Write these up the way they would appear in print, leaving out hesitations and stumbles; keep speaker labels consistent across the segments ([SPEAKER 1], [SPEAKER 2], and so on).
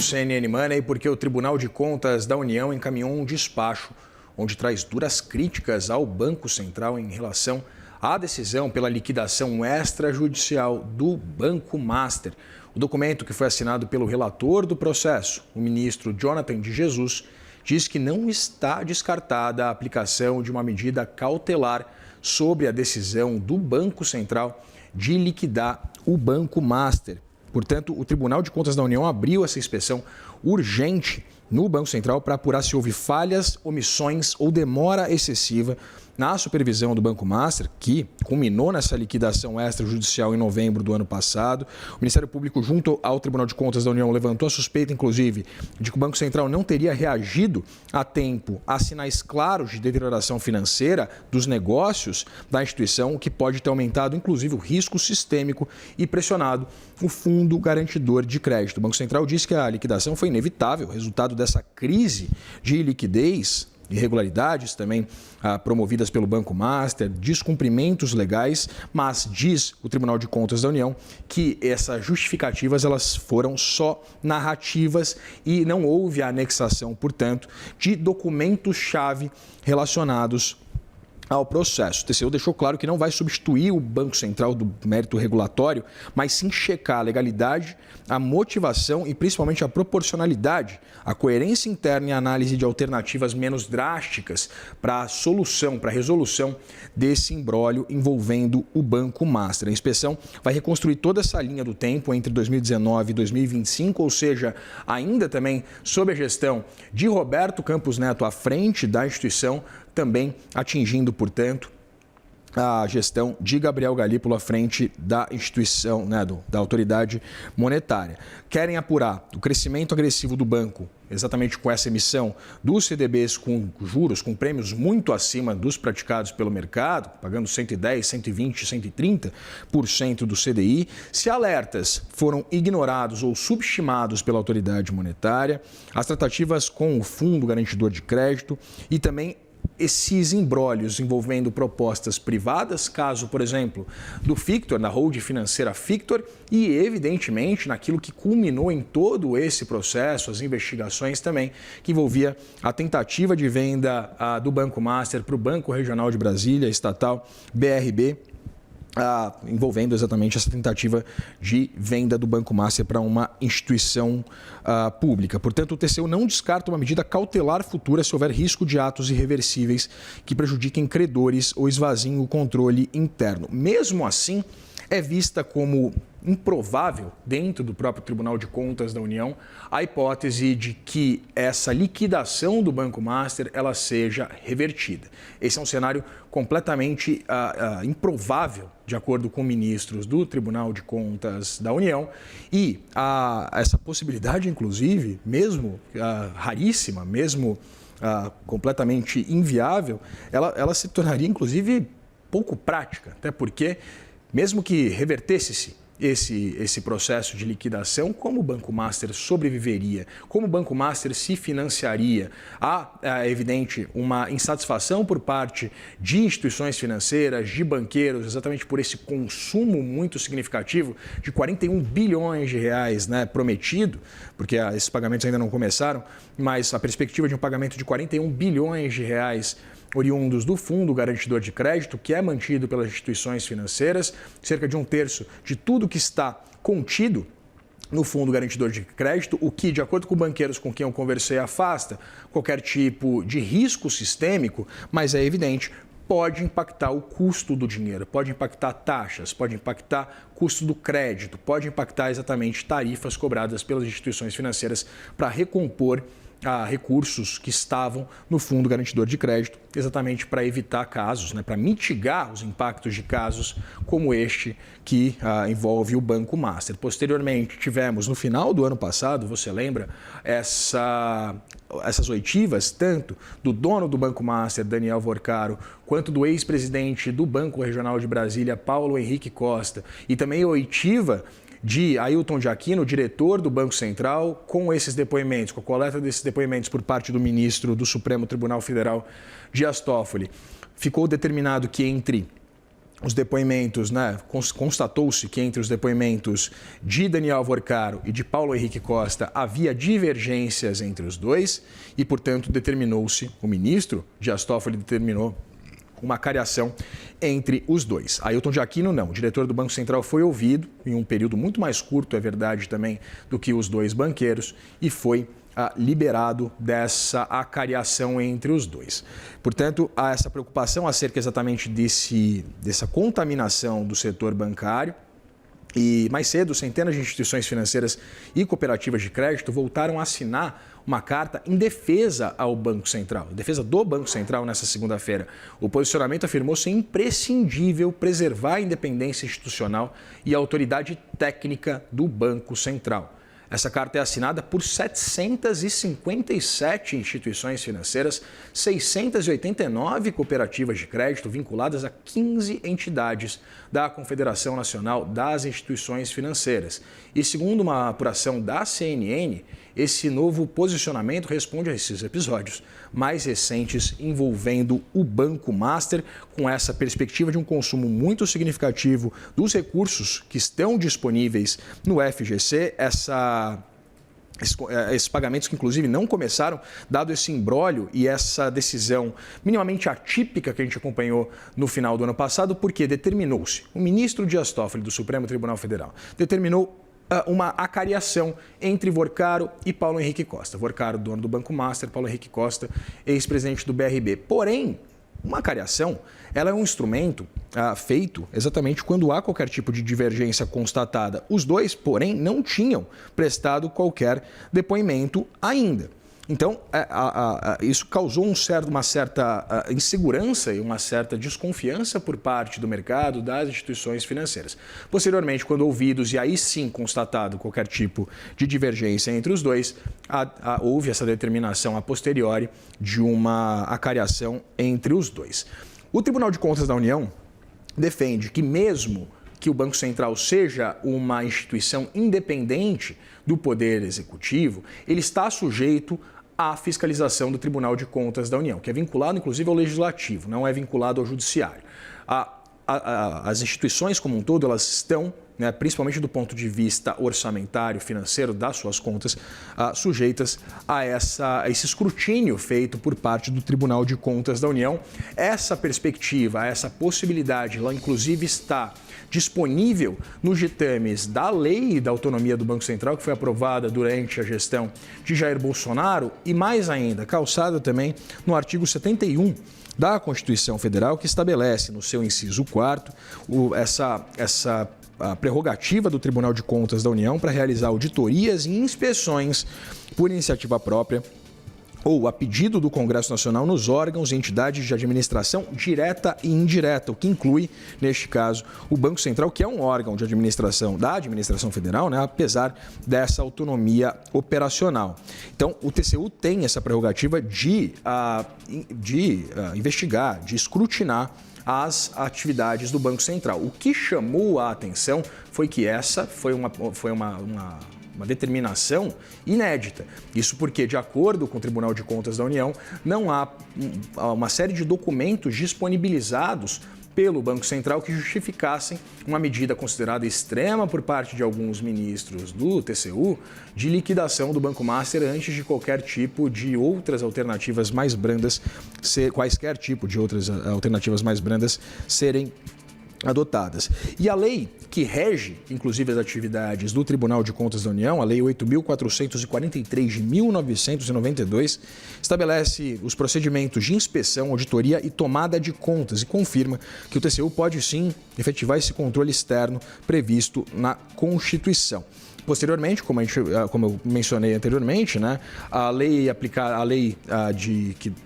[SPEAKER 1] CNN Money porque o Tribunal de Contas da União encaminhou um despacho onde traz duras críticas ao Banco Central em relação à decisão pela liquidação extrajudicial do Banco Master. O documento, que foi assinado pelo relator do processo, o ministro Jonathan de Jesus, diz que não está descartada a aplicação de uma medida cautelar sobre a decisão do Banco Central de liquidar o Banco Master. Portanto, o Tribunal de Contas da União abriu essa inspeção urgente no Banco Central para apurar se houve falhas, omissões ou demora excessiva na supervisão do Banco Master, que culminou nessa liquidação extrajudicial em novembro do ano passado. O Ministério Público, junto ao Tribunal de Contas da União, levantou a suspeita, inclusive, de que o Banco Central não teria reagido a tempo a sinais claros de deterioração financeira dos negócios da instituição, o que pode ter aumentado, inclusive, o risco sistêmico e pressionado o Fundo Garantidor de Crédito. O Banco Central disse que a liquidação foi inevitável, resultado dessa crise de liquidez, irregularidades também promovidas pelo Banco Master, descumprimentos legais, mas diz o Tribunal de Contas da União que essas justificativas elas foram só narrativas e não houve a anexação, portanto, de documentos-chave relacionados ao processo. O TCU deixou claro que não vai substituir o Banco Central do mérito regulatório, mas sim checar a legalidade, a motivação e principalmente a proporcionalidade, a coerência interna e a análise de alternativas menos drásticas para a solução, para a resolução desse imbróglio envolvendo o Banco Master. A inspeção vai reconstruir toda essa linha do tempo entre 2019 e 2025, ou seja, ainda também sob a gestão de Roberto Campos Neto à frente da instituição, também atingindo, portanto, a gestão de Gabriel Galípolo à frente da instituição, da autoridade monetária. Querem apurar o crescimento agressivo do banco, exatamente com essa emissão dos CDBs com juros, com prêmios muito acima dos praticados pelo mercado, pagando 110, 120, 130% do CDI, se alertas foram ignorados ou subestimados pela autoridade monetária, as tratativas com o Fundo Garantidor de Crédito e também esses imbróglios envolvendo propostas privadas, caso, por exemplo, do Fictor, da holding financeira Fictor, e, evidentemente, naquilo que culminou em todo esse processo, as investigações também, que envolvia a tentativa de venda do Banco Master para o Banco Regional de Brasília, estatal BRB, envolvendo exatamente essa tentativa de venda do Banco Master para uma instituição pública. Portanto, o TCU não descarta uma medida cautelar futura se houver risco de atos irreversíveis que prejudiquem credores ou esvaziem o controle interno. Mesmo assim, é vista como improvável, dentro do próprio Tribunal de Contas da União, a hipótese de que essa liquidação do Banco Master ela seja revertida. Esse é um cenário completamente improvável, de acordo com ministros do Tribunal de Contas da União, e essa possibilidade, inclusive, mesmo raríssima, mesmo completamente inviável, ela se tornaria, inclusive, pouco prática, até porque, mesmo que revertesse-se esse processo de liquidação, como o Banco Master sobreviveria, como o Banco Master se financiaria. É evidente uma insatisfação por parte de instituições financeiras, de banqueiros, exatamente por esse consumo muito significativo de 41 bilhões de reais, prometido, porque esses pagamentos ainda não começaram, mas a perspectiva de um pagamento de 41 bilhões de reais oriundos do Fundo Garantidor de Crédito, que é mantido pelas instituições financeiras, cerca de 1/3 de tudo que está contido no Fundo Garantidor de Crédito, o que, de acordo com banqueiros com quem eu conversei, afasta qualquer tipo de risco sistêmico, mas é evidente, pode impactar o custo do dinheiro, pode impactar taxas, pode impactar custo do crédito, pode impactar exatamente tarifas cobradas pelas instituições financeiras para recompor recursos que estavam no Fundo Garantidor de Crédito, exatamente para evitar casos, para mitigar os impactos de casos como este que envolve o Banco Master. Posteriormente, tivemos no final do ano passado, você lembra, essas oitivas, tanto do dono do Banco Master, Daniel Vorcaro, quanto do ex-presidente do Banco Regional de Brasília, Paulo Henrique Costa, e também a oitiva de Ailton de Aquino, diretor do Banco Central, com esses depoimentos, com a coleta desses depoimentos por parte do ministro do Supremo Tribunal Federal, Dias Toffoli. Ficou determinado que entre os depoimentos, né, constatou-se que entre os depoimentos de Daniel Alvorcaro e de Paulo Henrique Costa havia divergências entre os dois e, portanto, determinou-se, o ministro Dias Toffoli determinou uma cariação entre os dois. Ailton de Aquino não, o diretor do Banco Central foi ouvido em um período muito mais curto, é verdade também, do que os dois banqueiros e foi liberado dessa acariação entre os dois. Portanto, há essa preocupação acerca exatamente dessa contaminação do setor bancário. E mais cedo, centenas de instituições financeiras e cooperativas de crédito voltaram a assinar uma carta em defesa ao Banco Central, em defesa do Banco Central nessa segunda-feira. O posicionamento afirmou ser imprescindível preservar a independência institucional e a autoridade técnica do Banco Central. Essa carta é assinada por 757 instituições financeiras, 689 cooperativas de crédito vinculadas a 15 entidades da Confederação Nacional das Instituições Financeiras. E segundo uma apuração da CNN, esse novo posicionamento responde a esses episódios mais recentes envolvendo o Banco Master, com essa perspectiva de um consumo muito significativo dos recursos que estão disponíveis no FGC, esses pagamentos que, inclusive, não começaram, dado esse imbróglio e essa decisão minimamente atípica que a gente acompanhou no final do ano passado, porque determinou-se, o ministro Dias Toffoli do Supremo Tribunal Federal determinou uma acariação entre Vorcaro e Paulo Henrique Costa. Vorcaro, dono do Banco Master, Paulo Henrique Costa, ex-presidente do BRB. Porém, uma acariação, ela é um instrumento feito exatamente quando há qualquer tipo de divergência constatada. Os dois, porém, não tinham prestado qualquer depoimento ainda. Então, isso causou uma certa insegurança e uma certa desconfiança por parte do mercado, das instituições financeiras. Posteriormente, quando ouvidos e aí sim constatado qualquer tipo de divergência entre os dois, houve essa determinação a posteriori de uma acariação entre os dois. O Tribunal de Contas da União defende que mesmo que o Banco Central seja uma instituição independente do Poder Executivo, ele está sujeito à fiscalização do Tribunal de Contas da União, que é vinculado, inclusive, ao Legislativo, não é vinculado ao Judiciário. As instituições como um todo, elas estão, né, principalmente do ponto de vista orçamentário, financeiro, das suas contas, sujeitas a esse escrutínio feito por parte do Tribunal de Contas da União. Essa perspectiva, essa possibilidade, ela inclusive está disponível nos ditames da Lei da Autonomia do Banco Central, que foi aprovada durante a gestão de Jair Bolsonaro, e mais ainda, calçada também no artigo 71 da Constituição Federal, que estabelece no seu inciso 4º essa prerrogativa do Tribunal de Contas da União para realizar auditorias e inspeções por iniciativa própria ou a pedido do Congresso Nacional nos órgãos e entidades de administração direta e indireta, o que inclui, neste caso, o Banco Central, que é um órgão de administração da administração federal, né, apesar dessa autonomia operacional. Então, o TCU tem essa prerrogativa de investigar, de escrutinar as atividades do Banco Central. O que chamou a atenção foi que essa foi uma determinação inédita. Isso porque, de acordo com o Tribunal de Contas da União, não há uma série de documentos disponibilizados pelo Banco Central que justificassem uma medida considerada extrema por parte de alguns ministros do TCU de liquidação do Banco Master antes de qualquer tipo de outras alternativas mais brandas, quaisquer tipo de outras alternativas mais brandas serem adotadas. E a lei que rege, inclusive, as atividades do Tribunal de Contas da União, a Lei 8.443 de 1992, estabelece os procedimentos de inspeção, auditoria e tomada de contas e confirma que o TCU pode sim efetivar esse controle externo previsto na Constituição. Posteriormente, como eu mencionei anteriormente, né, a lei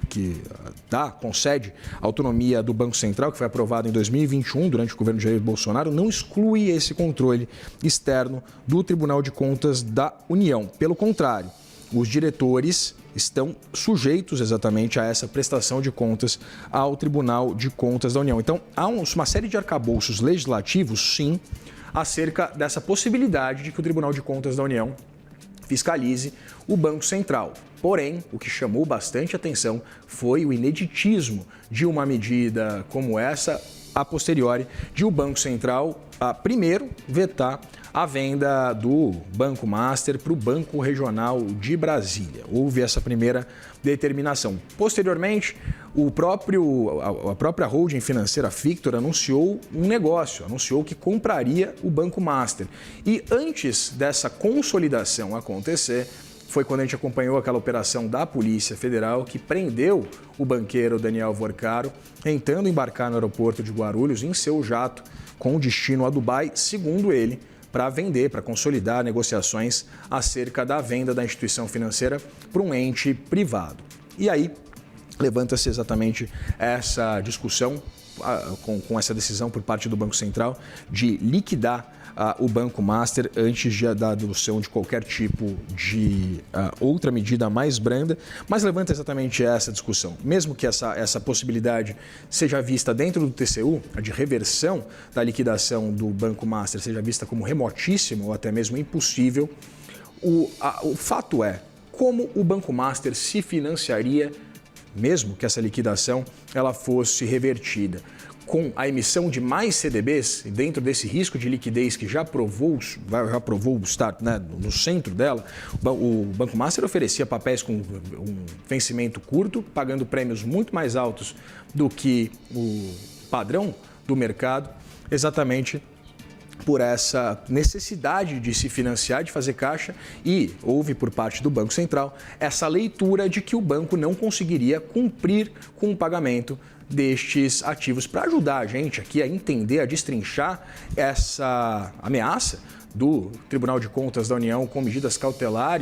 [SPEAKER 1] que concede autonomia do Banco Central, que foi aprovada em 2021, durante o governo de Jair Bolsonaro, não exclui esse controle externo do Tribunal de Contas da União. Pelo contrário, os diretores estão sujeitos exatamente a essa prestação de contas ao Tribunal de Contas da União. Então, há uma série de arcabouços legislativos, sim, acerca dessa possibilidade de que o Tribunal de Contas da União fiscalize o Banco Central. Porém, o que chamou bastante atenção foi o ineditismo de uma medida como essa a posteriori de o Banco Central, primeiro, vetar a venda do Banco Master para o Banco Regional de Brasília. Houve essa primeira determinação. Posteriormente, a própria holding financeira Victor anunciou um negócio, anunciou que compraria o Banco Master. E antes dessa consolidação acontecer, foi quando a gente acompanhou aquela operação da Polícia Federal que prendeu o banqueiro Daniel Vorcaro, tentando embarcar no aeroporto de Guarulhos em seu jato com destino a Dubai, segundo ele, para vender, para consolidar negociações acerca da venda da instituição financeira para um ente privado. E aí levanta-se exatamente essa discussão com essa decisão por parte do Banco Central de liquidar o Banco Master antes da adoção de qualquer tipo de outra medida mais branda, mas levanta exatamente essa discussão. Mesmo que essa possibilidade seja vista dentro do TCU, a de reversão da liquidação do Banco Master seja vista como remotíssima ou até mesmo impossível, o fato é como o Banco Master se financiaria mesmo que essa liquidação ela fosse revertida. Com a emissão de mais CDBs, dentro desse risco de liquidez que já provou estar, né, no centro dela, o Banco Master oferecia papéis com um vencimento curto, pagando prêmios muito mais altos do que o padrão do mercado, exatamente por essa necessidade de se financiar, de fazer caixa, e houve por parte do Banco Central essa leitura de que o banco não conseguiria cumprir com o pagamento destes ativos, para ajudar a gente aqui a entender, a destrinchar essa ameaça do Tribunal de Contas da União com medidas cautelares